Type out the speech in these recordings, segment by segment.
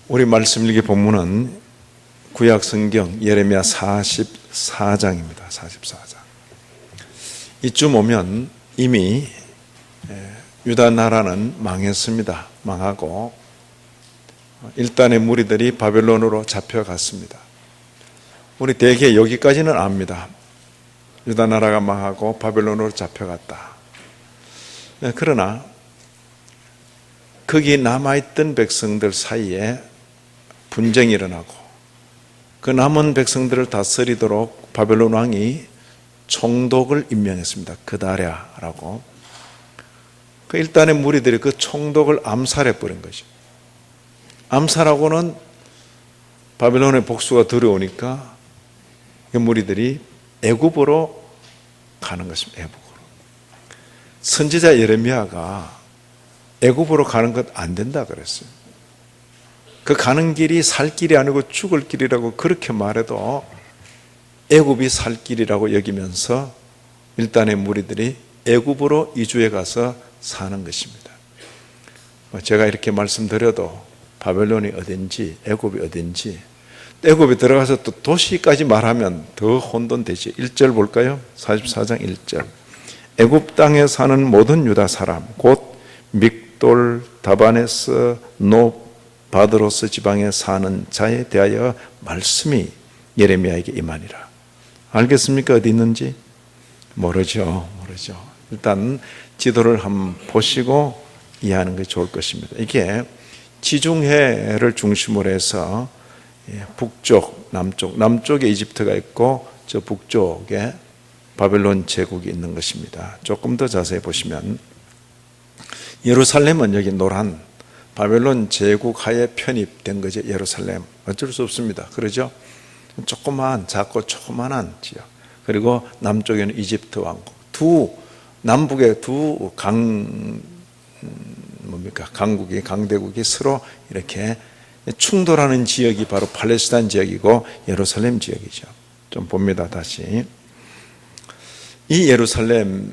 우리 말씀 일기 본문은 구약 성경 예레미야 44장입니다. 44장. 이쯤 오면 이미 유다 나라는 망했습니다. 망하고 일단의 무리들이 바벨론으로 잡혀갔습니다. 우리 대개 여기까지는 압니다. 유다 나라가 망하고 바벨론으로 잡혀갔다. 그러나 거기 남아있던 백성들 사이에 분쟁이 일어나고 그 남은 백성들을 다스리도록 바벨론 왕이 총독을 임명했습니다. 그다랴라고. 그 일단의 무리들이 그 총독을 암살해 버린 거죠. 암살하고는 바벨론의 복수가 두려우니까 그 무리들이 애굽으로 가는 것입니다. 애굽으로. 선지자 예레미야가 애굽으로 가는 것 안 된다 그랬어요. 그 가는 길이 살 길이 아니고 죽을 길이라고 그렇게 말해도 애굽이 살 길이라고 여기면서 일단의 무리들이 애굽으로 이주해 가서 사는 것입니다. 제가 이렇게 말씀드려도 바벨론이 어딘지 애굽이 어딘지 애굽에 들어가서 또 도시까지 말하면 더 혼돈되지. 1절 볼까요? 44장 1절. 애굽 땅에 사는 모든 유다 사람 곧 믹돌, 다바네스, 노, 바드로스 지방에 사는 자에 대하여 말씀이 예레미야에게 임하니라. 알겠습니까? 어디 있는지? 모르죠. 일단 지도를 한번 보시고 이해하는 게 좋을 것입니다. 이게 지중해를 중심으로 해서 북쪽, 남쪽에 이집트가 있고 저 북쪽에 바벨론 제국이 있는 것입니다. 조금 더 자세히 보시면 예루살렘은 여기 노란 바벨론 제국 하에 편입된 거죠. 예루살렘. 어쩔 수 없습니다. 그러죠? 작고 조그만한 지역. 그리고 남쪽에는 이집트 왕국. 남북의 두 강대국이 서로 이렇게 충돌하는 지역이 바로 팔레스타인 지역이고 예루살렘 지역이죠. 좀 봅니다. 다시. 이 예루살렘에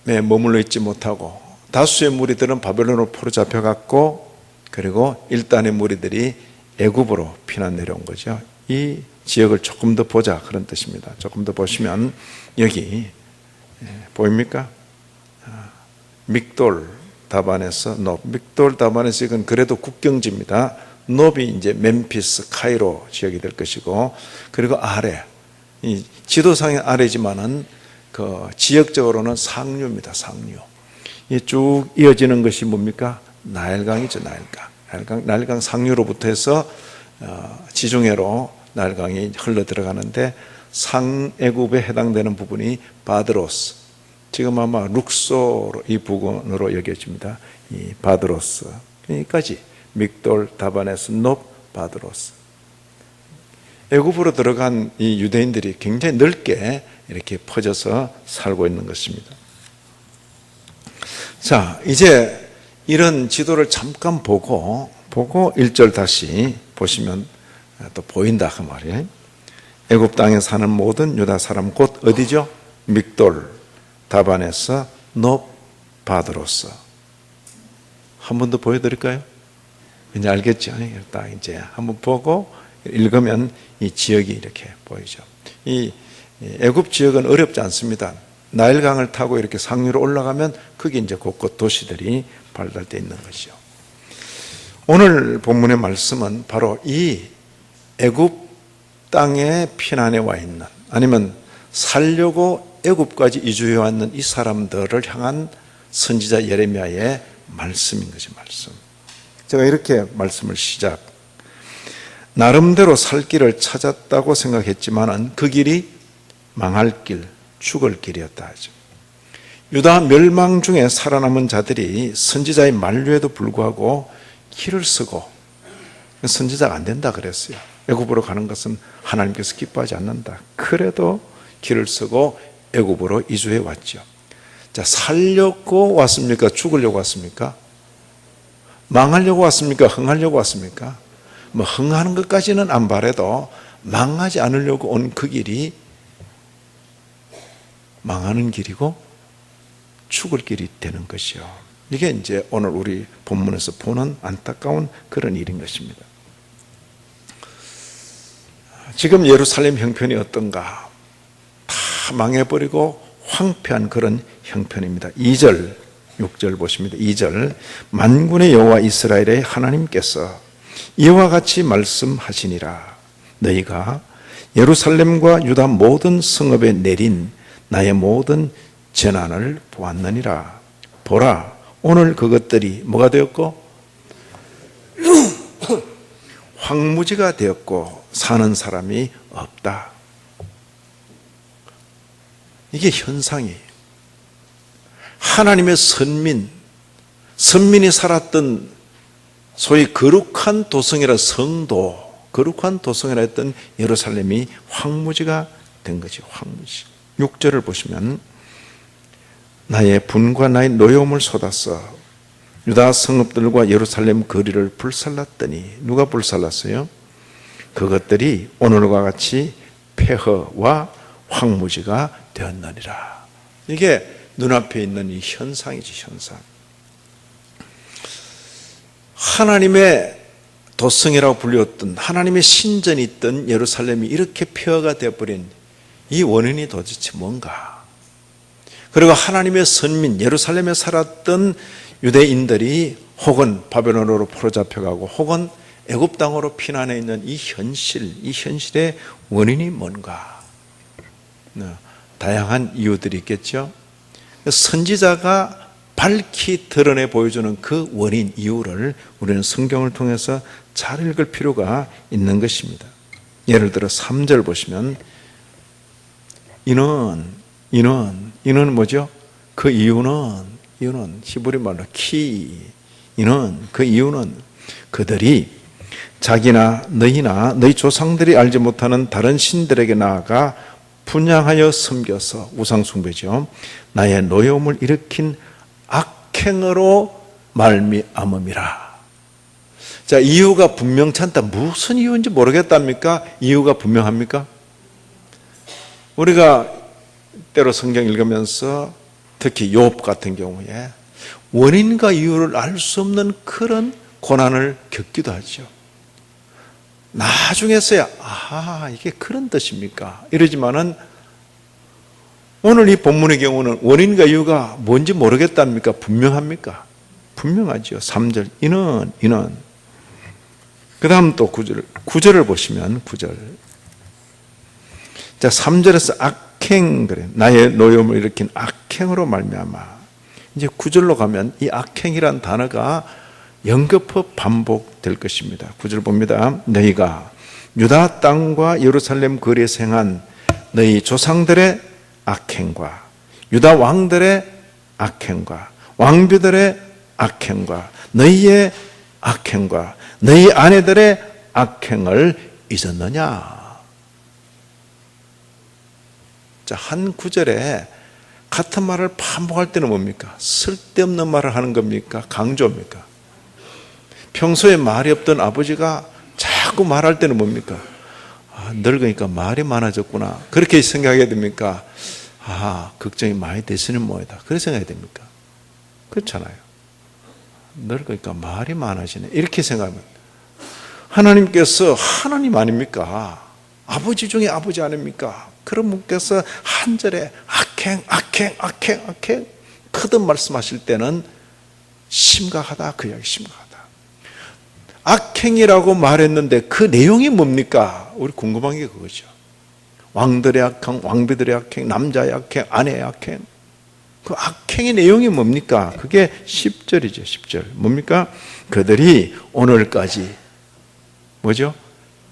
머물러 있지 못하고 다수의 무리들은 바벨론으로 포로 잡혀갔고 그리고 일단의 무리들이 애굽으로 피난 내려온 거죠. 이 지역을 조금 더 보자 그런 뜻입니다. 조금 더 보시면 여기 보입니까? 믹돌 다반에서 노브. 믹돌 다반에서 이건 그래도 국경지입니다. 노브이 이제 멤피스, 카이로 지역이 될 것이고 그리고 아래 이 지도상의 아래지만은 그 지역적으로는 상류입니다. 상류. 이 쭉 이어지는 것이 뭡니까? 나일강이죠. 나일강 상류로부터 해서 지중해로 나일강이 흘러 들어가는데 상애굽에 해당되는 부분이 바드로스. 지금 아마 룩소로 이 부근으로 여겨집니다. 이 바드로스. 여기까지 믹돌, 다바네스, 높, 바드로스. 애굽으로 들어간 이 유대인들이 굉장히 넓게 이렇게 퍼져서 살고 있는 것입니다. 자, 이제 이런 지도를 잠깐 보고 1절 다시 보시면 또 보인다 그 말이에요. 애굽 땅에 사는 모든 유다 사람 곧 어디죠? 믹돌, 다바네스, 높, 바드로스. 한 번 더 보여드릴까요? 이제 알겠죠? 딱 이제 한번 보고 읽으면 이 지역이 이렇게 보이죠. 이 애굽 지역은 어렵지 않습니다. 나일강을 타고 이렇게 상류로 올라가면 그게 이제 곳곳 도시들이 발달되어 있는 것이죠. 오늘 본문의 말씀은 바로 이 애굽 땅에 피난해 와 있는 아니면 살려고 애굽까지 이주해 왔는 이 사람들을 향한 선지자 예레미야의 말씀인 거죠. 말씀. 제가 이렇게 말씀을 나름대로 살 길을 찾았다고 생각했지만은 그 길이 망할 길, 죽을 길이었다 하죠. 유다 멸망 중에 살아남은 자들이 선지자의 만류에도 불구하고 길을 쓰고 선지자가 안 된다 그랬어요. 애굽으로 가는 것은 하나님께서 기뻐하지 않는다. 그래도 길을 쓰고 애굽으로 이주해 왔죠. 자, 살려고 왔습니까? 죽으려고 왔습니까? 망하려고 왔습니까? 흥하려고 왔습니까? 흥하는 것까지는 안 바래도 망하지 않으려고 온 그 길이 망하는 길이고 죽을 길이 되는 것이요. 이게 이제 오늘 우리 본문에서 보는 안타까운 그런 일인 것입니다. 지금 예루살렘 형편이 어떤가? 다 망해버리고 황폐한 그런 형편입니다. 2절, 6절 보십니다. 2절, 만군의 여호와 이스라엘의 하나님께서 이와 같이 말씀하시니라. 너희가 예루살렘과 유다 모든 성읍에 내린 나의 모든 재난을 보았느니라. 보라, 오늘 그것들이 뭐가 되었고? 황무지가 되었고 사는 사람이 없다. 이게 현상이 하나님의 선민이 살았던 소위 거룩한 도성이라 성도, 거룩한 도성이라 했던 예루살렘이 황무지가 된 거지. 황무지. 6절을 보시면 나의 분과 나의 노여움을 쏟아서 유다 성읍들과 예루살렘 거리를 불살랐더니, 누가 불살랐어요? 그것들이 오늘과 같이 폐허와 황무지가 되었느니라. 이게 눈앞에 있는 이 현상이지, 현상. 하나님의 도성이라고 불렸던, 하나님의 신전이 있던 예루살렘이 이렇게 폐허가 되어버린 이 원인이 도대체 뭔가? 그리고 하나님의 선민, 예루살렘에 살았던 유대인들이 혹은 바벨론으로 포로잡혀가고 혹은 애굽 땅으로 피난해 있는 이 현실의 원인이 뭔가? 다양한 이유들이 있겠죠. 선지자가 밝히 드러내 보여주는 그 원인, 이유를 우리는 성경을 통해서 잘 읽을 필요가 있는 것입니다. 예를 들어 3절 보시면 이는 뭐죠? 그 이유는 히브리 말로 이는 그 이유는 그들이 자기나 너희나 너희 조상들이 알지 못하는 다른 신들에게 나아가 분향하여 섬겨서, 우상숭배죠, 나의 노여움을 일으킨 악행으로 말미암음이라. 자, 이유가 분명치 않다. 무슨 이유인지 모르겠답니까? 이유가 분명합니까? 우리가 때로 성경 읽으면서 특히 욥 같은 경우에 원인과 이유를 알 수 없는 그런 고난을 겪기도 하죠. 나중에서야 이게 그런 뜻입니까? 이러지만은 오늘 이 본문의 경우는 원인과 이유가 뭔지 모르겠답니까? 분명합니까? 분명하죠. 3절 이는 그 다음 또 9절을 보시면 9절, 자 3절에서 악행, 그래, 나의 노여움을 일으킨 악행으로 말미암아. 이제 9절로 가면 이 악행이란 단어가 연거푸 반복될 것입니다. 9절 봅니다. 너희가 유다 땅과 예루살렘 거리에서 행한 너희 조상들의 악행과 유다 왕들의 악행과 왕비들의 악행과 너희의 악행과 너희 아내들의 악행을 잊었느냐? 자, 한 구절에 같은 말을 반복할 때는 뭡니까? 쓸데없는 말을 하는 겁니까? 강조입니까? 평소에 말이 없던 아버지가 자꾸 말할 때는 뭡니까? 늙으니까 말이 많아졌구나, 그렇게 생각하게 됩니까? 걱정이 많이 되시는 모양이다, 그렇게 생각해야 됩니까? 그렇잖아요. 늙으니까 말이 많아지네, 이렇게 생각하면 하나님께서 하나님 아닙니까? 아버지 중에 아버지 아닙니까? 그런 분께서 한 절에 악행 크듯 말씀하실 때는 심각하다, 그 이야기 심각하다. 악행이라고 말했는데 그 내용이 뭡니까? 우리 궁금한 게 그거죠. 왕들의 악행, 왕비들의 악행, 남자의 악행, 아내의 악행. 그 악행의 내용이 뭡니까? 그게 10절이죠. 10절. 뭡니까? 그들이 오늘까지 뭐죠?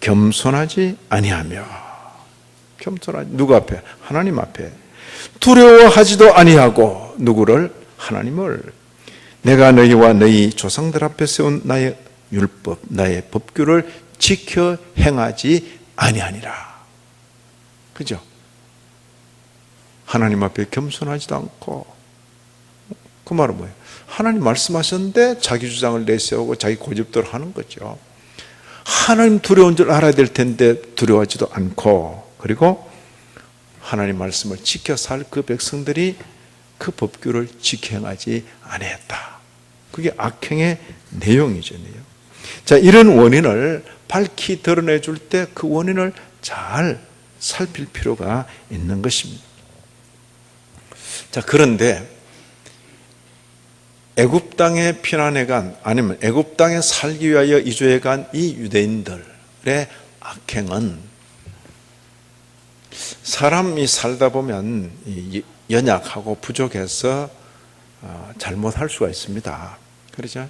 겸손하지 아니하며. 겸손하지, 누구 앞에? 하나님 앞에. 두려워하지도 아니하고, 누구를? 하나님을. 내가 너희와 너희 조상들 앞에 세운 나의 율법, 나의 법규를 지켜 행하지 아니하니라. 그죠? 하나님 앞에 겸손하지도 않고. 그 말은 뭐예요? 하나님 말씀하셨는데 자기 주장을 내세우고 자기 고집대로 하는 거죠. 하나님 두려운 줄 알아야 될 텐데 두려워하지도 않고, 그리고 하나님 말씀을 지켜 살 그 백성들이 그 법규를 지켜 행하지 아니했다. 그게 악행의 내용이죠. 자, 이런 원인을 밝히 드러내 줄 때 그 원인을 잘 살필 필요가 있는 것입니다. 자, 그런데 애굽 땅에 피난해 간, 아니면 애굽 땅에 살기 위하여 이주해 간 이 유대인들의 악행은 사람이 살다 보면 연약하고 부족해서 잘못할 수가 있습니다. 그렇죠?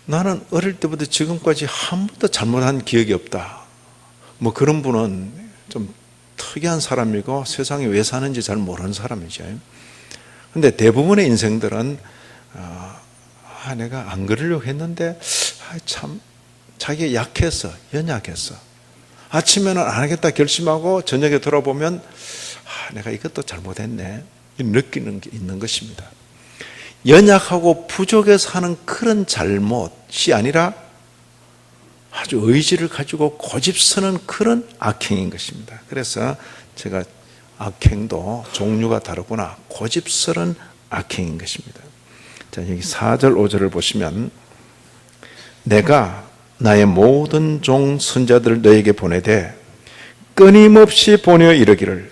나는 어릴 때부터 지금까지 한 번도 잘못한 기억이 없다. 뭐 그런 분은 좀 특이한 사람이고 세상에 왜 사는지 잘 모르는 사람이죠. 근데 대부분의 인생들은 내가 안 그러려고 했는데 참 자기가 약해서, 연약해서 아침에는 안 하겠다 결심하고 저녁에 돌아보면 내가 이것도 잘못했네 느끼는 게 있는 것입니다. 연약하고 부족해서 하는 그런 잘못이 아니라 아주 의지를 가지고 고집서는 그런 악행인 것입니다. 그래서 제가 악행도 종류가 다르구나, 고집스런 악행인 것입니다. 자, 여기 4절 5절을 보시면 내가 나의 모든 종 선자들을 너에게 보내되 끊임없이 보내어 이르기를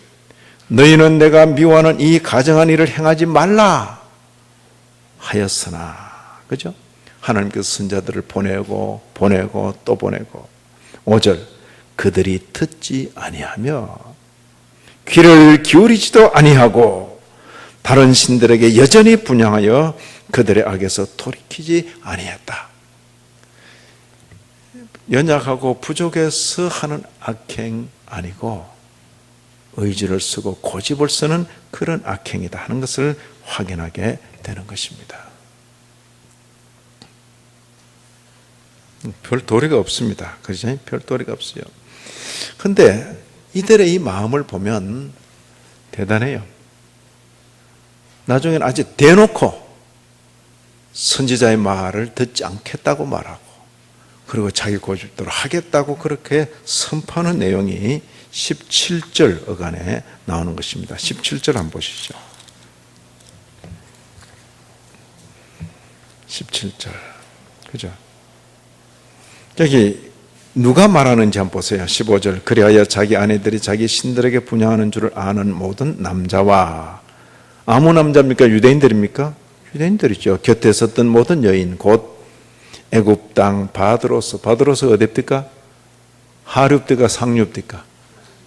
너희는 내가 미워하는 이 가증한 일을 행하지 말라 하였으나, 그죠? 하나님께서 선자들을 보내고 또 보내고. 5절 그들이 듣지 아니하며 귀를 기울이지도 아니하고 다른 신들에게 여전히 분향하여 그들의 악에서 돌이키지 아니했다. 연약하고 부족해서 하는 악행 아니고 의지를 쓰고 고집을 쓰는 그런 악행이다 하는 것을 확인하게 되는 것입니다. 별 도리가 없습니다. 그렇죠? 별 도리가 없어요. 근데 이들의 이 마음을 보면 대단해요. 나중에는 아주 대놓고 선지자의 말을 듣지 않겠다고 말하고, 그리고 자기 고집대로 하겠다고 그렇게 선포하는 내용이 17절 어간에 나오는 것입니다. 17절 한번 보시죠. 17절. 그죠? 여기 누가 말하는지 한번 보세요. 15절. 그리하여 자기 아내들이 자기 신들에게 분향하는 줄을 아는 모든 남자와, 아무 남자입니까? 유대인들입니까? 유대인들이죠. 곁에 섰던 모든 여인, 곧 애굽 땅 바드로스. 바드로스 어디입니까? 하류입니까? 상류입니까?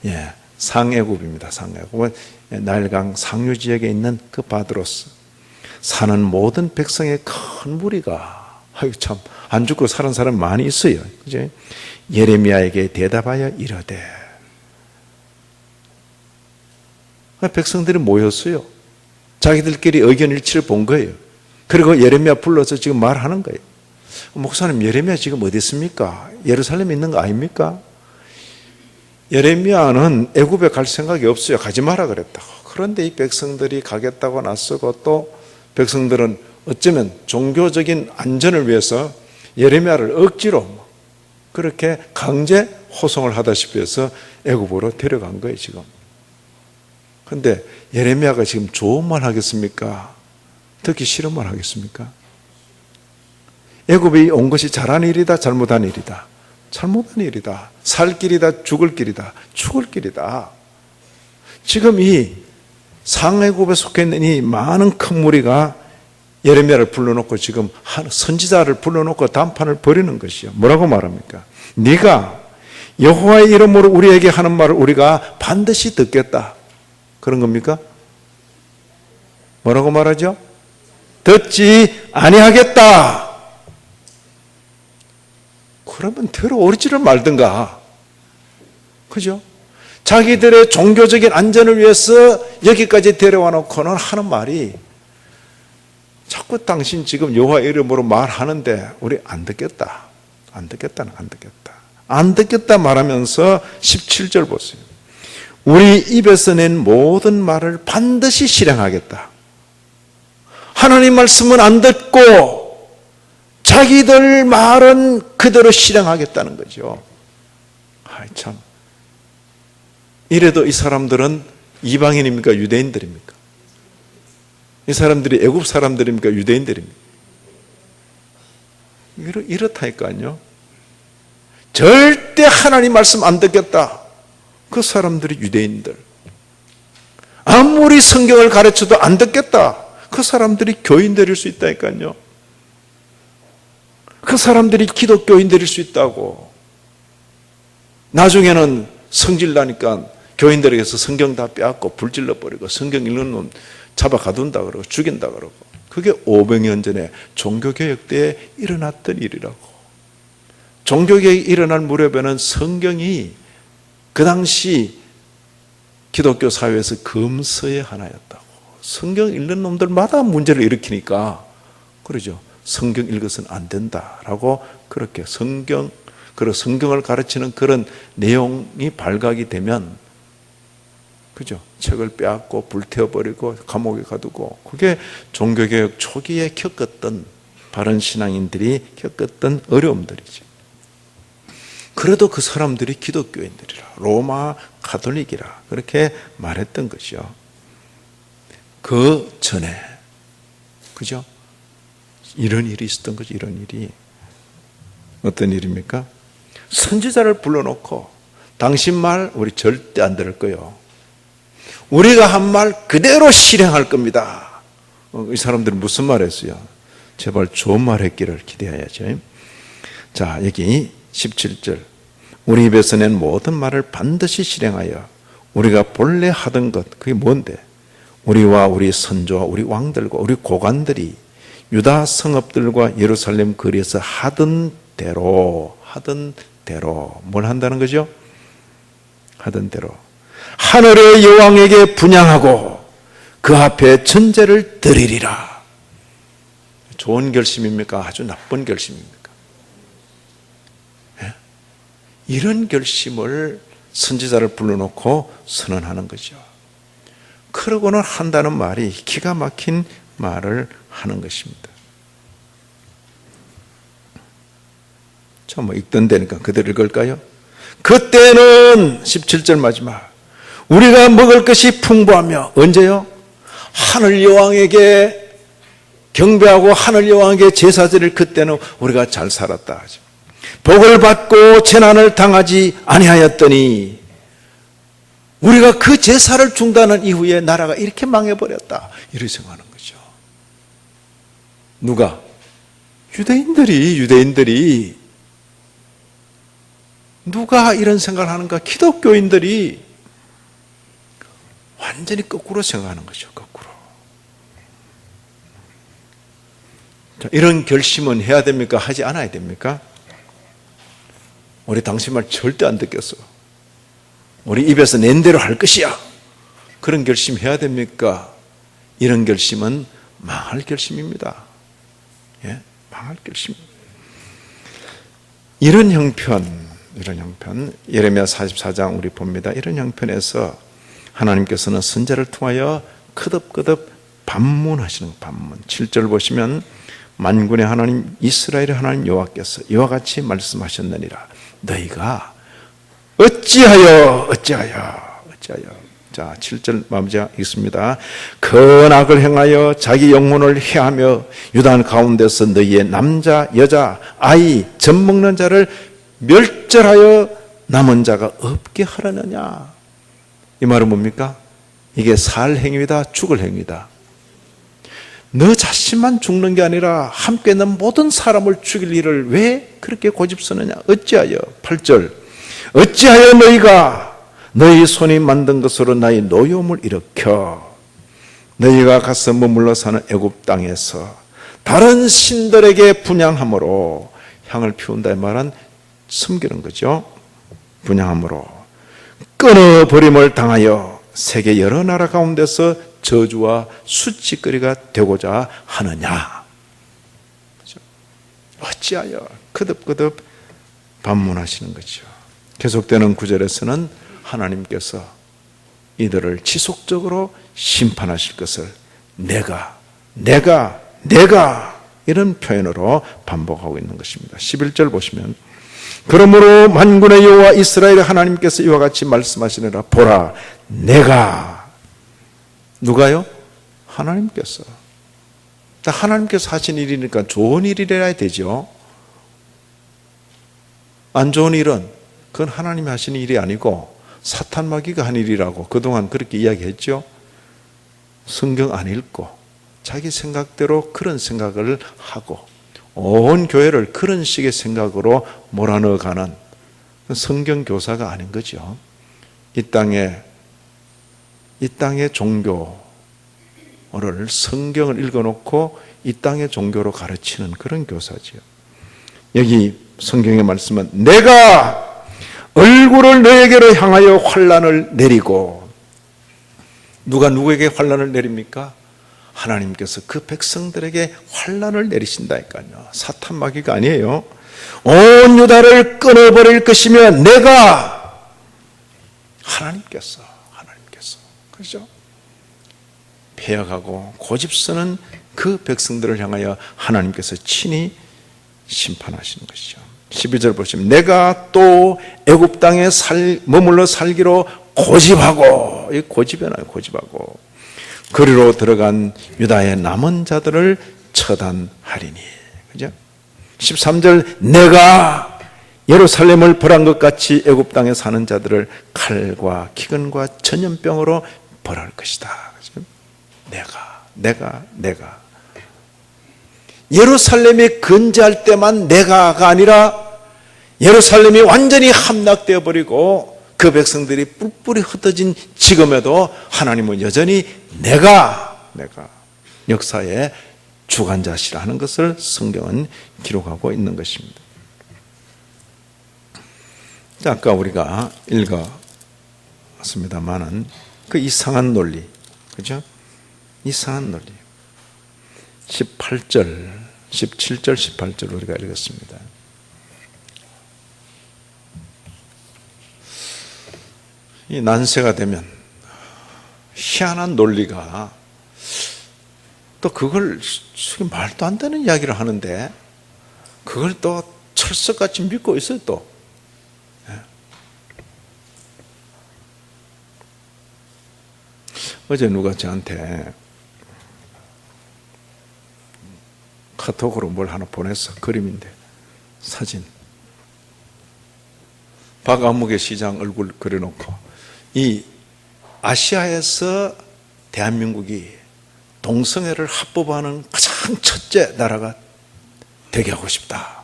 예, 상애굽입니다. 상애굽은 나일강 상류 지역에 있는 그 바드로스. 사는 모든 백성의 큰 무리가, 아유 참, 안 죽고 사는 사람 많이 있어요. 그죠? 예레미야에게 대답하여 이르되, 백성들이 모였어요. 자기들끼리 의견 일치를 본 거예요. 그리고 예레미야 불러서 지금 말하는 거예요. 목사님, 예레미야 지금 어디 있습니까? 예루살렘에 있는 거 아닙니까? 예레미야는 애굽에 갈 생각이 없어요. 가지 마라 그랬다고. 그런데 이 백성들이 가겠다고 나서고, 또 백성들은 어쩌면 종교적인 안전을 위해서 예레미야를 억지로 그렇게 강제 호송을 하다시피 해서 애굽으로 데려간 거예요, 지금. 그런데 예레미야가 지금 좋은 말 하겠습니까? 듣기 싫은 말 하겠습니까? 애굽에 온 것이 잘한 일이다, 잘못한 일이다? 잘못한 일이다. 살 길이다, 죽을 길이다? 죽을 길이다. 지금 이 상애굽에 속해 있는 이 많은 큰 무리가 예레미야를 불러놓고 지금 선지자를 불러놓고 단판을 벌이는 것이요. 뭐라고 말합니까? 네가 여호와의 이름으로 우리에게 하는 말을 우리가 반드시 듣겠다. 그런 겁니까? 뭐라고 말하죠? 듣지 아니하겠다. 그러면 들어오지를 말든가. 그죠? 자기들의 종교적인 안전을 위해서 여기까지 데려와 놓고는 하는 말이, 자꾸 당신 지금 여호와 이름으로 말하는데 우리 안 듣겠다. 안 듣겠다는 안 듣겠다. 안 듣겠다 말하면서 17절 보세요. 우리 입에서 낸 모든 말을 반드시 실행하겠다. 하나님 말씀은 안 듣고 자기들 말은 그대로 실행하겠다는 거죠. 아이 참. 이래도 이 사람들은 이방인입니까? 유대인들입니까? 이 사람들이 애굽 사람들입니까? 유대인들입니까? 이렇다니까요. 절대 하나님 말씀 안 듣겠다. 그 사람들이 유대인들. 아무리 성경을 가르쳐도 안 듣겠다. 그 사람들이 교인들일 수 있다니까요. 그 사람들이 기독교인들일 수 있다고. 나중에는 성질 나니까 교인들에게서 성경 다 빼앗고 불질러 버리고 성경 읽는 놈 잡아 가둔다 그러고 죽인다 그러고. 그게 500년 전에 종교개혁 때 일어났던 일이라고. 종교개혁이 일어날 무렵에는 성경이 그 당시 기독교 사회에서 검서의 하나였다고. 성경 읽는 놈들마다 문제를 일으키니까 그러죠. 성경 읽어서는 안 된다라고 그렇게 성경을 가르치는 그런 내용이 발각이 되면 그죠? 책을 빼앗고 불태워버리고 감옥에 가두고 그게 종교개혁 초기에 겪었던 바른 신앙인들이 겪었던 어려움들이죠. 그래도 그 사람들이 기독교인들이라 로마 가톨릭이라 그렇게 말했던 것이요. 그 전에 그죠? 이런 일이 있었던 거죠. 이런 일이 어떤 일입니까? 선지자를 불러놓고 당신 말 우리 절대 안 들을 거요. 우리가 한 말 그대로 실행할 겁니다. 이 사람들은 무슨 말 했어요? 제발 좋은 말 했기를 기대해야죠. 자, 여기 17절. 우리 입에서 낸 모든 말을 반드시 실행하여 우리가 본래 하던 것, 그게 뭔데? 우리와 우리 선조와 우리 왕들과 우리 고관들이 유다 성읍들과 예루살렘 거리에서 하던 대로 뭘 한다는 거죠? 하던 대로 하늘의 여왕에게 분향하고 그 앞에 전제를 드리리라. 좋은 결심입니까? 아주 나쁜 결심입니까? 네? 이런 결심을 선지자를 불러놓고 선언하는 거죠. 그러고는 한다는 말이 기가 막힌 말을 하는 것입니다. 자, 읽던 데니까 그대로 읽을까요? 그때는 17절 마지막 우리가 먹을 것이 풍부하며 언제요? 하늘 여왕에게 경배하고 하늘 여왕에게 제사 드릴 그때는 우리가 잘 살았다 하죠. 복을 받고 재난을 당하지 아니하였더니 우리가 그 제사를 중단한 이후에 나라가 이렇게 망해버렸다. 이렇게 생각하는 거죠. 누가? 유대인들이 누가 이런 생각을 하는가? 기독교인들이 완전히 거꾸로 생각하는 거죠. 거꾸로. 자, 이런 결심은 해야 됩니까? 하지 않아야 됩니까? 우리 당신 말 절대 안 듣겠어. 우리 입에서 낸 대로 할 것이야. 그런 결심 해야 됩니까? 이런 결심은 망할 결심입니다. 예? 망할 결심. 이런 형편 예레미야 44장 우리 봅니다. 이런 형편에서 하나님께서는 선지자를 통하여 거듭거듭 반문하시는 반문. 7절 보시면 만군의 하나님 이스라엘의 하나님 여호와께서 이와 같이 말씀하셨느니라. 너희가 어찌하여 자 7절 마무리 있습니다. 선악을 행하여 자기 영혼을 해하며 유다 가운데서 너희의 남자 여자 아이 젖 먹는 자를 멸절하여 남은 자가 없게 하려느냐. 이 말은 뭡니까? 이게 살 행위다 죽을 행위다. 너 자신만 죽는 게 아니라 함께 있는 모든 사람을 죽일 일을 왜 그렇게 고집쓰느냐. 어찌하여 8절 어찌하여 너희가 너희 손이 만든 것으로 나의 노여움을 일으켜 너희가 가서 머물러 사는 애굽 땅에서 다른 신들에게 분향함으로 향을 피운다. 이 말은 숨기는 거죠. 분향함으로 끊어버림을 당하여 세계 여러 나라 가운데서 저주와 수치거리가 되고자 하느냐. 어찌하여 거듭거듭 반문하시는 거죠. 계속되는 9절에서는 하나님께서 이들을 지속적으로 심판하실 것을 내가 이런 표현으로 반복하고 있는 것입니다. 11절 보시면 그러므로 만군의 여호와 이스라엘의 하나님께서 이와 같이 말씀하시느라 보라 내가 누가요? 하나님께서 하나님께서 하신 일이니까 좋은 일이라야 되죠. 안 좋은 일은 그건 하나님이 하신 일이 아니고 사탄 마귀가 한 일이라고 그동안 그렇게 이야기했죠. 성경 안 읽고 자기 생각대로 그런 생각을 하고 온 교회를 그런 식의 생각으로 몰아넣어가는 성경 교사가 아닌 거죠. 이 땅의 종교를 성경을 읽어놓고 이 땅의 종교로 가르치는 그런 교사지요. 여기 성경의 말씀은 내가 얼굴을 너에게로 향하여 환난을 내리고, 누가 누구에게 환난을 내립니까? 하나님께서 그 백성들에게 환난을 내리신다니까요. 사탄 마귀가 아니에요. 온 유다를 끊어버릴 것이며 내가 하나님께서 그렇죠? 폐역하고 고집쓰는 그 백성들을 향하여 하나님께서 친히 심판하시는 것이죠. 12절 보시면 내가 또 애굽 땅에 머물러 살기로 고집하고, 이 고집이나요, 고집하고 그리로 들어간 유다의 남은 자들을 처단하리니. 그죠? 13절 내가 예루살렘을 벌한 것 같이 애굽 땅에 사는 자들을 칼과 기근과 전염병으로 벌할 것이다. 그죠? 내가 예루살렘이 건재할 때만 내가가 아니라 예루살렘이 완전히 함락되어 버리고 그 백성들이 뿔뿔이 흩어진 지금에도 하나님은 여전히 내가 역사의 주관자시라는 것을 성경은 기록하고 있는 것입니다. 자, 아까 우리가 읽었습니다만은 그 이상한 논리, 그죠? 이상한 논리. 17절, 18절 우리가 읽었습니다. 이 난세가 되면 희한한 논리가 또 그걸 말도 안 되는 이야기를 하는데 그걸 또 철석같이 믿고 있어요. 또 어제 누가 저한테 카톡으로 뭘 하나 보냈어. 그림인데 사진 박아무개 시장 얼굴 그려놓고 이 아시아에서 대한민국이 동성애를 합법화하는 가장 첫째 나라가 되게 하고 싶다.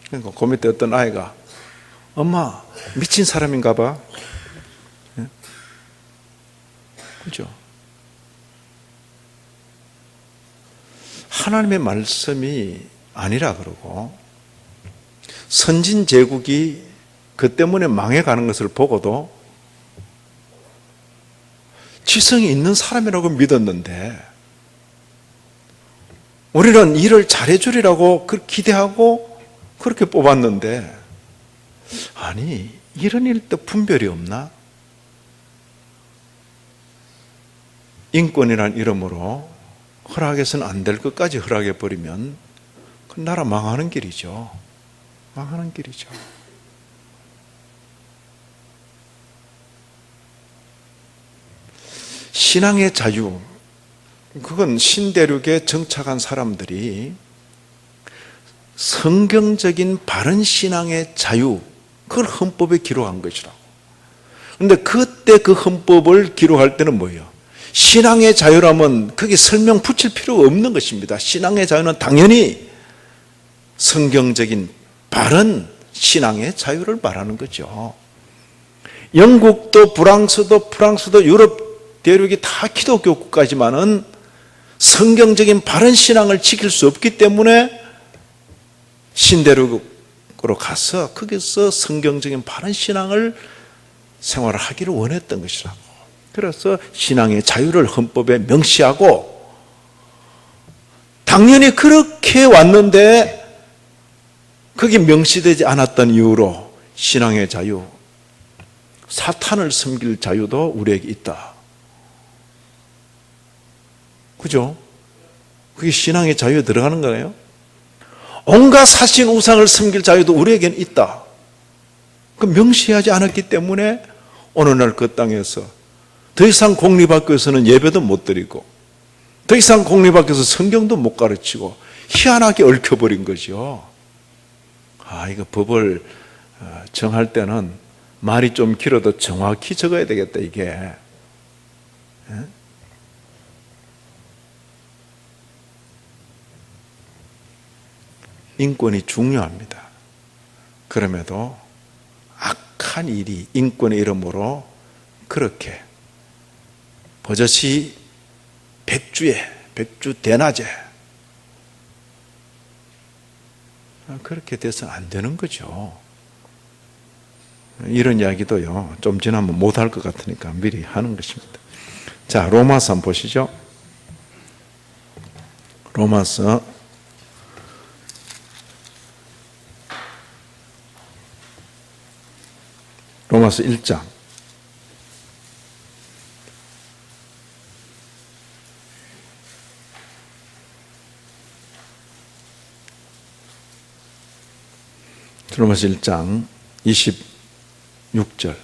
그러니까 그 밑에 어떤 아이가 엄마 미친 사람인가 봐. 그죠? 하나님의 말씀이 아니라 그러고 선진 제국이 그 때문에 망해가는 것을 보고도 지성이 있는 사람이라고 믿었는데 우리는 일을 잘해주리라고 기대하고 그렇게 뽑았는데 아니 이런 일도 분별이 없나? 인권이라는 이름으로 허락해서는 안 될 것까지 허락해버리면 그 나라 망하는 길이죠. 망하는 길이죠. 신앙의 자유, 그건 신대륙에 정착한 사람들이 성경적인 바른 신앙의 자유, 그걸 헌법에 기록한 것이라고. 그런데 그때 그 헌법을 기록할 때는 뭐예요? 신앙의 자유라면 거기 설명 붙일 필요가 없는 것입니다. 신앙의 자유는 당연히 성경적인 바른 신앙의 자유를 말하는 거죠. 영국도 프랑스도 유럽 대륙이 다 기독교 국가지만은 성경적인 바른 신앙을 지킬 수 없기 때문에 신대륙으로 가서 거기서 성경적인 바른 신앙을 생활을 하기를 원했던 것이라고. 그래서 신앙의 자유를 헌법에 명시하고 당연히 그렇게 왔는데 그게 명시되지 않았던 이유로 신앙의 자유, 사탄을 섬길 자유도 우리에게 있다. 그죠? 그게 신앙의 자유에 들어가는 거예요. 온갖 사신 우상을 섬길 자유도 우리에게는 있다. 그 명시하지 않았기 때문에 어느 날 그 땅에서 더 이상 공립학교에서는 예배도 못 드리고 더 이상 공립학교에서 성경도 못 가르치고 희한하게 얽혀버린 거죠. 이거 법을 정할 때는 말이 좀 길어도 정확히 적어야 되겠다, 이게. 인권이 중요합니다. 그럼에도 악한 일이 인권의 이름으로 그렇게 버젓이 백주 대낮에 그렇게 돼서 안 되는 거죠. 이런 이야기도요, 좀 지나면 못할 것 같으니까 미리 하는 것입니다. 자, 로마서 한번 보시죠. 로마서 1장. 로마서 1장 26절.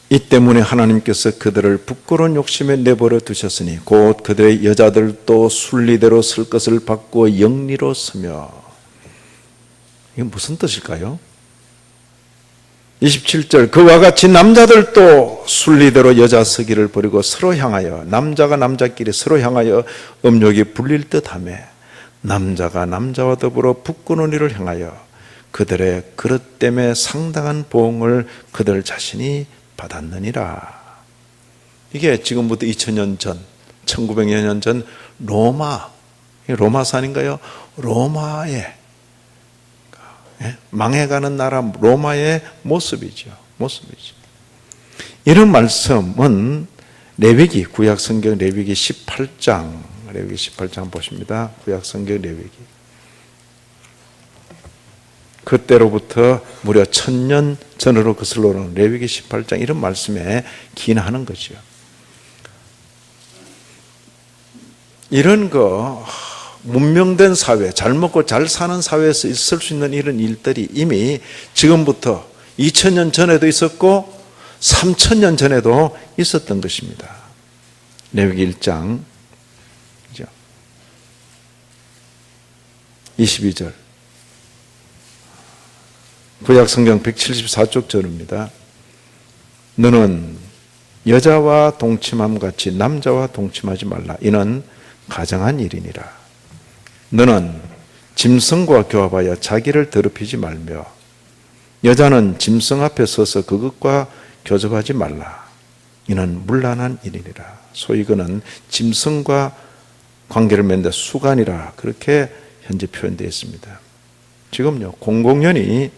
이 때문에 하나님께서 그들을 부끄러운 욕심에 내버려 두셨으니 곧 그들의 여자들도 순리대로 쓸 것을 바꾸어 영리로 서며. 이게 무슨 뜻일까요? 27절. 그와 같이 남자들도 순리대로 여자 서기를 버리고 서로 향하여, 남자가 남자끼리 서로 향하여 음욕이 불릴 듯하며 남자가 남자와 더불어 부끄러운 일을 향하여 그들의 그릇 때문에 상당한 보응을 그들 자신이 받았느니라. 이게 지금부터 2000년 전, 1900년 전 로마서 아닌가요? 로마의 망해가는 나라 로마의 모습이죠. 이런 말씀은 레위기, 구약성경 레위기 18장 보십니다. 구약성경 레위기. 그때로부터 무려 1000년 전으로 거슬러 오는 레위기 18장, 이런 말씀에 기인하는 거죠. 이런 거 문명된 사회, 잘 먹고 잘 사는 사회에서 있을 수 있는 이런 일들이 이미 지금부터 2000년 전에도 있었고 3000년 전에도 있었던 것입니다. 레위기 1장 22절. 구약성경 174쪽 절입니다. 너는 여자와 동침함 같이 남자와 동침하지 말라. 이는 가정한 일이니라. 너는 짐승과 교합하여 자기를 더럽히지 말며 여자는 짐승 앞에 서서 그것과 교접하지 말라. 이는 문란한 일이니라. 소위 그는 짐승과 관계를 맺는 수간이라, 그렇게 현재 표현되어 있습니다. 지금요, 공공연히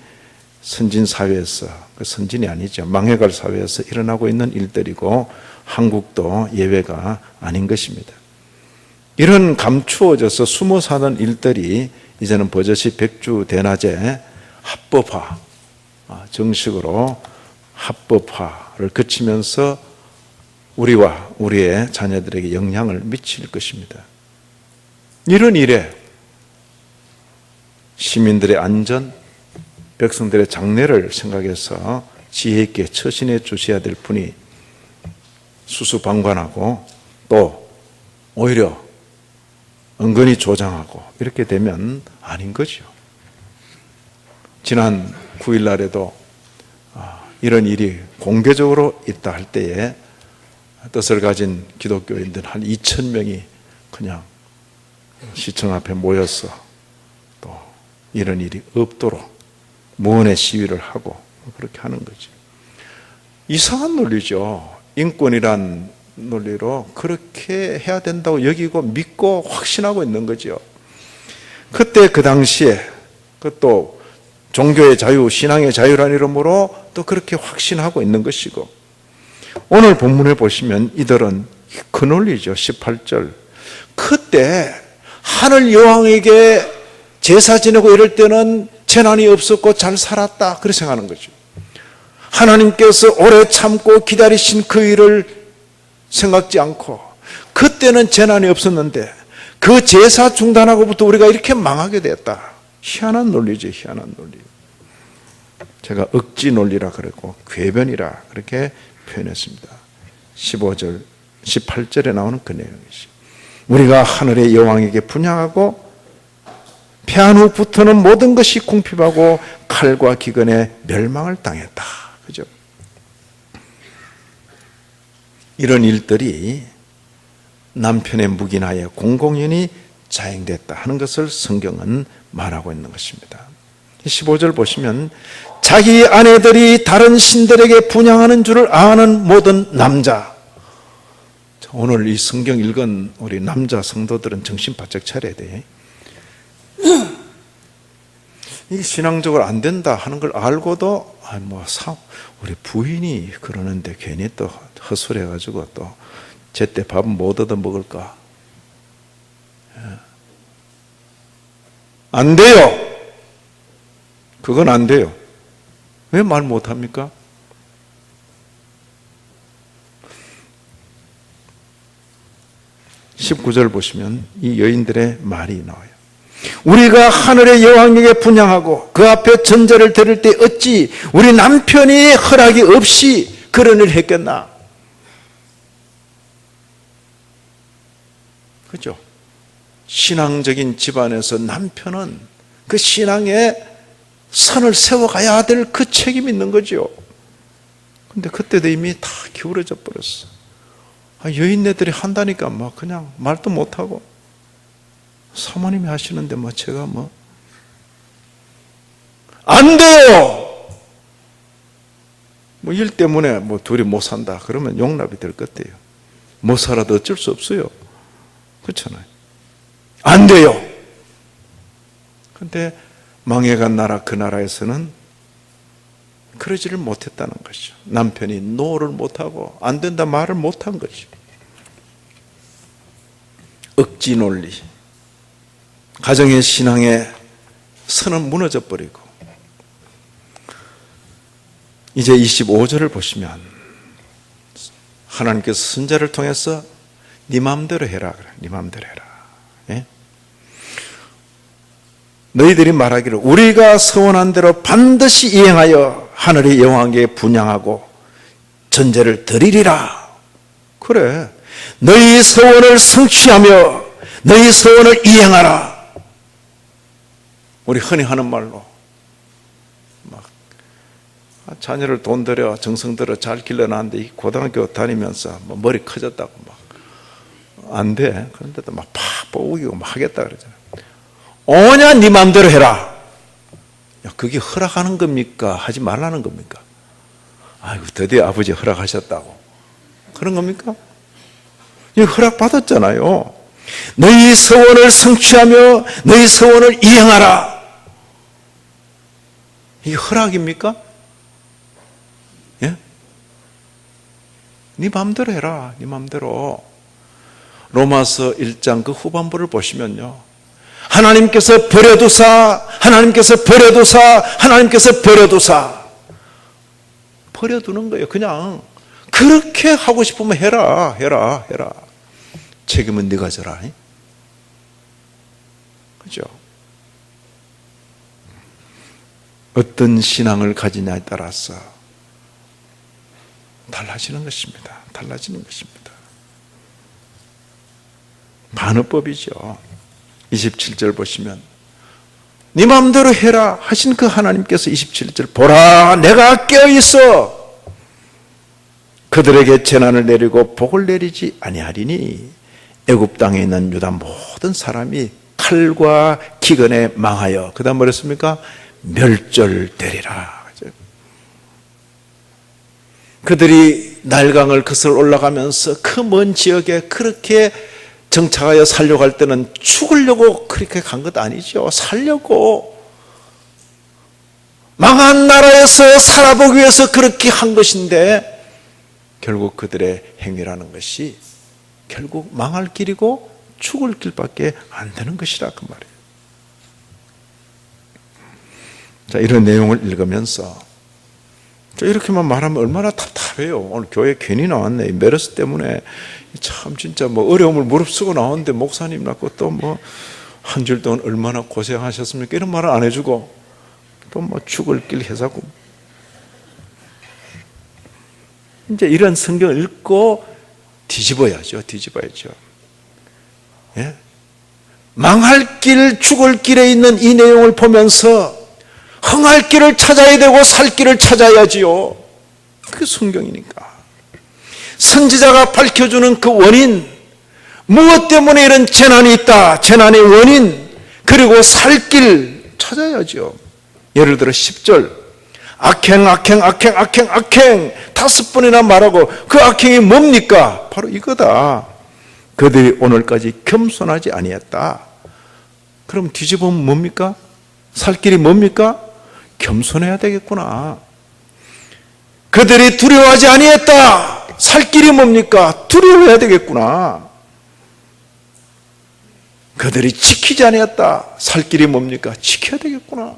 선진 사회에서, 선진이 아니죠, 망해갈 사회에서 일어나고 있는 일들이고 한국도 예외가 아닌 것입니다. 이런 감추어져서 숨어 사는 일들이 이제는 버젓이 백주 대낮에 합법화, 정식으로 합법화를 거치면서 우리와 우리의 자녀들에게 영향을 미칠 것입니다. 이런 일에 시민들의 안전, 백성들의 장래를 생각해서 지혜 있게 처신해 주셔야 될 분이 수수방관하고 또 오히려 은근히 조장하고 이렇게 되면 아닌 거죠. 지난 9일 날에도 이런 일이 공개적으로 있다 할 때에 뜻을 가진 기독교인들 한 2000명이 그냥 시청 앞에 모여서 또 이런 일이 없도록 무언의 시위를 하고 그렇게 하는 거죠. 이상한 논리죠. 인권이란 논리로 그렇게 해야 된다고 여기고 믿고 확신하고 있는 거죠. 그때 그 당시에 또 종교의 자유, 신앙의 자유라는 이름으로 또 그렇게 확신하고 있는 것이고, 오늘 본문에 보시면 이들은 그 논리죠. 18절. 그때 하늘 여왕에게 제사 지내고 이럴 때는 재난이 없었고 잘 살았다, 그렇게 생각하는 거죠. 하나님께서 오래 참고 기다리신 그 일을 생각지 않고 그때는 재난이 없었는데 그 제사 중단하고부터 우리가 이렇게 망하게 됐다. 희한한 논리죠. 희한한 논리. 제가 억지 논리라 그랬고 궤변이라 그렇게 표현했습니다. 15절, 18절에 나오는 그 내용이죠. 우리가 하늘의 여왕에게 분향하고 패한 후부터는 모든 것이 궁핍하고 칼과 기근에 멸망을 당했다. 그죠? 이런 일들이 남편의 묵인하에 공공연히 자행됐다 하는 것을 성경은 말하고 있는 것입니다. 15절 보시면 자기 아내들이 다른 신들에게 분향하는 줄을 아는 모든 남자. 오늘 이 성경 읽은 우리 남자 성도들은 정신 바짝 차려야 돼. 이게 신앙적으로 안 된다 하는 걸 알고도 우리 부인이 그러는데 괜히 또 헛소리해가지고 또 제때 밥은 못 얻어 먹을까? 안 돼요. 그건 안 돼요. 왜 말 못합니까? (19절) 보시면 이 여인들의 말이 나와요. 우리가 하늘의 여왕에게 분향하고 그 앞에 전제를 드릴 때 어찌 우리 남편이 허락이 없이 그런 일을 했겠나? 그죠? 신앙적인 집안에서 남편은 그 신앙의 선을 세워가야 될 그 책임이 있는 거죠. 근데 그때도 이미 다 기울어져 버렸어. 여인네들이 한다니까 그냥 말도 못하고 사모님이 하시는데 제가 안 돼요! 일 때문에 둘이 못 산다. 그러면 용납이 될 것 같아요. 못 살아도 어쩔 수 없어요. 그렇잖아요. 안 돼요! 근데 망해간 나라 그 나라에서는 그러지를 못했다는 것이죠. 남편이 노를 못하고 안 된다 말을 못한 것이죠. 억지 논리, 가정의 신앙의 선은 무너져 버리고 이제 25절을 보시면 하나님께서 선자를 통해서 네 마음대로 해라. 그래. 네 마음대로 해라. 예? 너희들이 말하기를 우리가 서원한 대로 반드시 이행하여 하늘의 여왕에게 분향하고 전제를 드리리라. 그래. 너희 서원을 성취하며 너희 서원을 이행하라. 우리 흔히 하는 말로 자녀를 돈 들여 정성 들여 잘 길러놨는데 고등학교 다니면서 머리 커졌다고 안 돼. 그런데도 팍 뽑으기고 하겠다 그러잖아요. 오냐 네 마음대로 해라. 그게 허락하는 겁니까? 하지 말라는 겁니까? 아이고 드디어 아버지 허락하셨다고 그런 겁니까? 이 허락 받았잖아요. 너희 서원을 성취하며 너희 서원을 이행하라. 이게 허락입니까? 예? 네 마음대로 해라. 네 마음대로. 로마서 1장 그 후반부를 보시면요. 하나님께서 버려두사 버려두는 거예요. 그냥 그렇게 하고 싶으면 해라. 책임은 네가 져라. 그죠? 어떤 신앙을 가지냐에 따라서 달라지는 것입니다. 반어법이죠. 27절 보시면 네 마음대로 해라 하신 그 하나님께서 27절 보라 내가 깨어있어 그들에게 재난을 내리고 복을 내리지 아니하리니 애굽 땅에 있는 유다 모든 사람이 칼과 기근에 망하여 그 다음 뭐랬습니까? 멸절되리라. 그들이 날강을 거슬러 올라가면서 그 먼 지역에 그렇게 정착하여 살려고 할 때는 죽으려고 그렇게 간 것 아니죠. 살려고 망한 나라에서 살아보기 위해서 그렇게 한 것인데 결국 그들의 행위라는 것이 결국 망할 길이고 죽을 길밖에 안 되는 것이라 그 말이에요. 자, 이런 내용을 읽으면서 이렇게만 말하면 얼마나 답답해요. 오늘 교회 괜히 나왔네. 메르스 때문에 참 진짜 어려움을 무릅쓰고 나오는데 목사님 낳고 또 한 줄 동안 얼마나 고생하셨습니까? 이런 말을 안 해주고 또 죽을 길 해자고. 이제 이런 성경을 읽고 뒤집어야죠. 예? 망할 길, 죽을 길에 있는 이 내용을 보면서 흥할 길을 찾아야 되고 살 길을 찾아야지요. 그게 성경이니까. 선지자가 밝혀주는 그 원인, 무엇 때문에 이런 재난이 있다, 재난의 원인, 그리고 살 길 찾아야죠. 예를 들어 10절 악행 5번이나 말하고 그 악행이 뭡니까? 바로 이거다. 그들이 오늘까지 겸손하지 아니했다. 그럼 뒤집으면 뭡니까? 살 길이 뭡니까? 겸손해야 되겠구나. 그들이 두려워하지 아니했다. 살 길이 뭡니까? 두려워해야 되겠구나. 그들이 지키지 아니했다. 살 길이 뭡니까? 지켜야 되겠구나.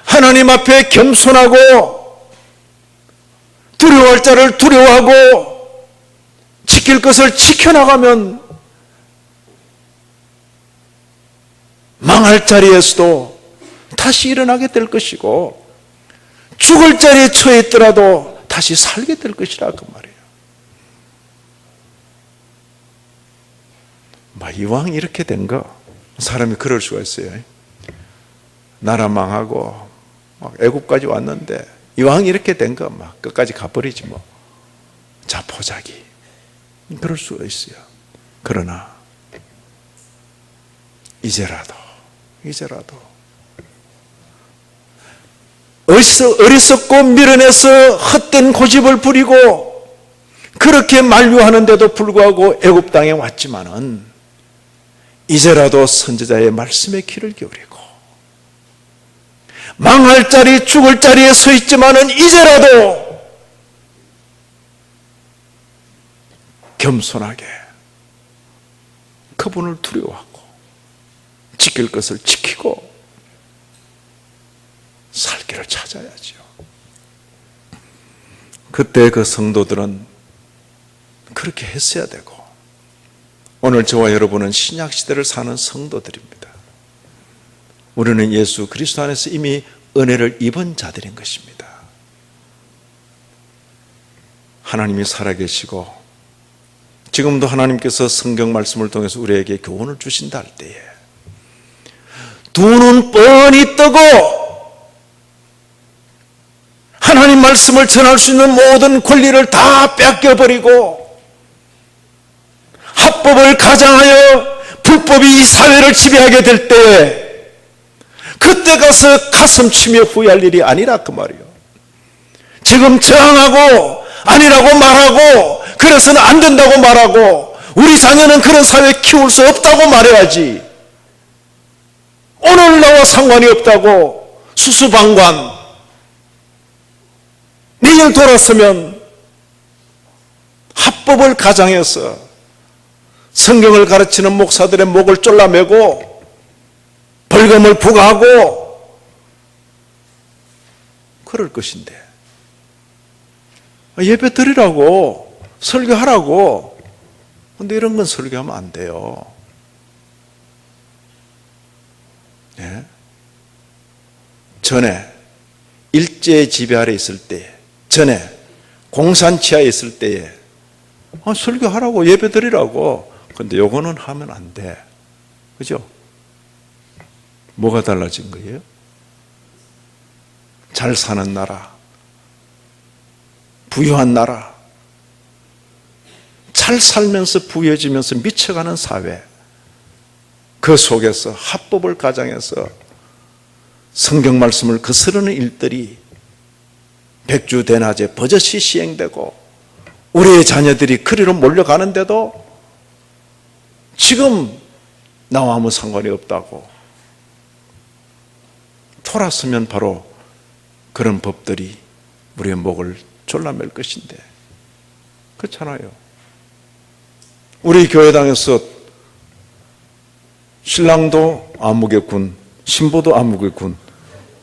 하나님 앞에 겸손하고 두려워할 자를 두려워하고 지킬 것을 지켜나가면 망할 자리에서도 다시 일어나게 될 것이고 죽을 자리에 처해 있더라도 다시 살게 될 것이라 그 말이에요. 이왕 이렇게 된 거, 사람이 그럴 수가 있어요. 나라 망하고 막 애국까지 왔는데 이왕 이렇게 된 거 막 끝까지 가버리지 뭐. 자포자기. 그럴 수가 있어요. 그러나 이제라도 어리석고 미련해서 헛된 고집을 부리고 그렇게 만류하는데도 불구하고 애굽 땅에 왔지만은 이제라도 선지자의 말씀에 귀를 기울이고 망할 자리 죽을 자리에 서 있지만은 이제라도 겸손하게 그분을 두려워하고 지킬 것을 지키고 살 길을 찾아야죠. 그때 그 성도들은 그렇게 했어야 되고 오늘 저와 여러분은 신약시대를 사는 성도들입니다. 우리는 예수 그리스도 안에서 이미 은혜를 입은 자들인 것입니다. 하나님이 살아계시고 지금도 하나님께서 성경 말씀을 통해서 우리에게 교훈을 주신다 할 때에 두 눈 뻔히 뜨고 하나님 말씀을 전할 수 있는 모든 권리를 다 뺏겨버리고 합법을 가장하여 불법이 이 사회를 지배하게 될 때 그때 가서 가슴 치며 후회할 일이 아니라 그 말이에요. 지금 저항하고 아니라고 말하고 그래서는 안 된다고 말하고 우리 자녀는 그런 사회 키울 수 없다고 말해야지. 오늘 나와 상관이 없다고 수수방관 내일 돌았으면 합법을 가장해서 성경을 가르치는 목사들의 목을 졸라매고 벌금을 부과하고 그럴 것인데 예배 드리라고 설교하라고. 근데 이런 건 설교하면 안 돼요. 네? 전에 일제 지배 아래 있을 때, 전에 공산치하에 있을 때에 설교하라고 예배 드리라고. 근데 요거는 하면 안 돼. 그죠? 뭐가 달라진 거예요? 잘 사는 나라, 부유한 나라, 잘 살면서 부유해지면서 미쳐가는 사회, 그 속에서 합법을 가장해서 성경 말씀을 거스르는 일들이 백주대낮에 버젓이 시행되고 우리의 자녀들이 그리로 몰려가는데도 지금 나와 아무 상관이 없다고 돌았으면 바로 그런 법들이 우리의 목을 졸라맬 것인데 그렇잖아요. 우리 교회당에서 신랑도 아무개 군, 신부도 아무개 군.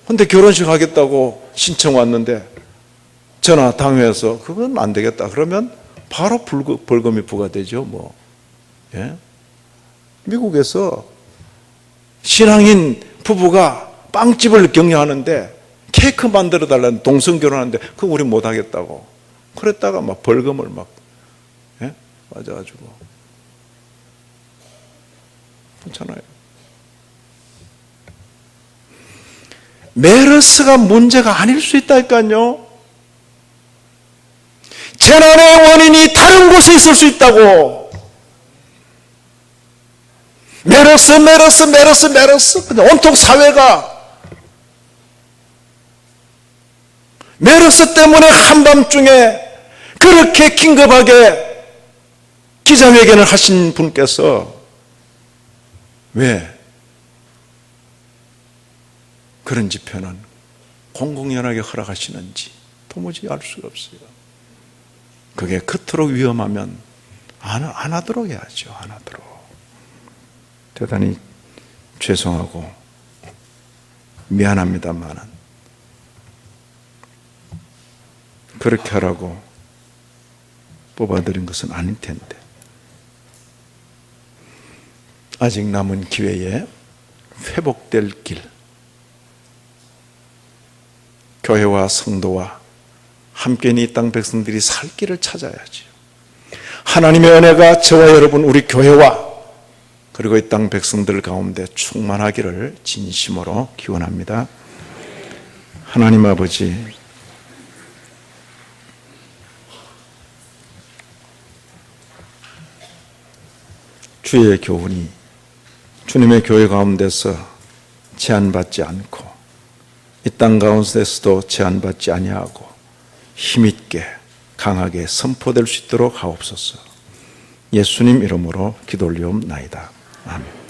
근데 결혼식 하겠다고 신청 왔는데 전화 당회에서 그건 안 되겠다. 그러면 바로 벌금이 부과되죠. 뭐. 예? 미국에서 신앙인 부부가 빵집을 경영하는데 케이크 만들어 달라는 동성 결혼하는데 그거 우리 못 하겠다고. 그랬다가 막 벌금을 막 맞아가지고 그렇잖아요. 메르스가 문제가 아닐 수 있다니까요. 재난의 원인이 다른 곳에 있을 수 있다고. 메르스. 근데 온통 사회가 메르스 때문에 한밤중에 그렇게 긴급하게 기자회견을 하신 분께서 왜 그런 집회는 공공연하게 허락하시는지 도무지 알 수가 없어요. 그게 그토록 위험하면 안 하도록 해야죠. 안 하도록. 대단히 죄송하고 미안합니다만은 그렇게 하라고 뽑아들인 것은 아닐 텐데 아직 남은 기회에 회복될 길, 교회와 성도와 함께 이 땅 백성들이 살 길을 찾아야지요. 하나님의 은혜가 저와 여러분 우리 교회와 그리고 이 땅 백성들 가운데 충만하기를 진심으로 기원합니다. 하나님 아버지, 주의 교훈이 주님의 교회 가운데서 제한받지 않고 이 땅 가운데서도 제한받지 아니하고 힘있게 강하게 선포될 수 있도록 하옵소서. 예수님 이름으로 기도 올리옵나이다. 아멘.